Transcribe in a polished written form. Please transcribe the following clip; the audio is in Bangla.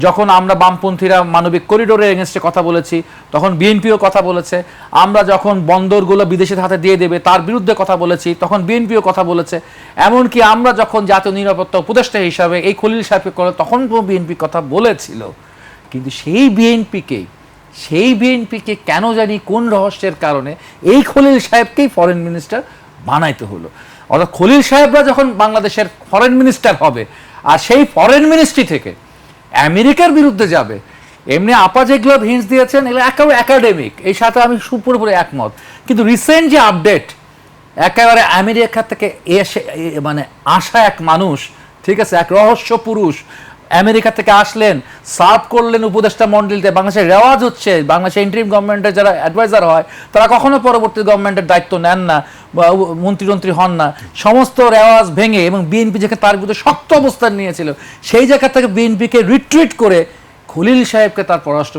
যখন আমরা বামপন্থীরা মানবিক করিডোরের এগেনস্টে কথা বলেছি তখন বিএনপিও কথা বলেছে, আমরা যখন বন্দরগুলো বিদেশের হাতে দিয়ে দেবে তার বিরুদ্ধে কথা বলেছি তখন বিএনপিও কথা বলেছে, এমনকি আমরা যখন জাতীয় নিরাপত্তা উপদেষ্টা হিসাবে এই খলিল সাহেবকে করে তখন বিএনপি কথা বলেছিল। কিন্তু সেই বিএনপিকে কেন জানি কোন রহস্যের কারণে এই খলিল সাহেবকেই ফরেন মিনিস্টার বানাইতে হলো। অর্থাৎ খলিল সাহেবরা যখন বাংলাদেশের ফরেন মিনিস্টার হবে আর সেই ফরেন মিনিস্ট্রি থেকে আমেরিকার বিরুদ্ধে যাবে, এমনি আপা যেগুলো হিন্টস দিয়েছেন এগুলো একেবারে একাডেমিক, এই সাথে আমি পুরোপুরি একমত। কিন্তু রিসেন্ট যে আপডেট, একেবারে আমেরিকা থেকে এসে মানে আসা এক মানুষ, ঠিক আছে, এক রহস্য পুরুষ আমেরিকা থেকে আসলেন, সার্ভ করলেন উপদেষ্টা মণ্ডলীতে। বাংলাদেশের রেওয়াজ হচ্ছে বাংলাদেশের ইন্টারিম গভর্নমেন্টের যারা অ্যাডভাইজার হয় তারা কখনো পরবর্তী গভর্নমেন্টের দায়িত্ব নেন না বা মন্ত্রী হন না, সমস্ত রেওয়াজ ভেঙে, এবং বিএনপি যেখানে তার বিরুদ্ধে শক্ত অবস্থান নিয়েছিল সেই জায়গা থেকে বিএনপিকে রিট্রিট করে খলিল সাহেবকে তার পররাষ্ট্র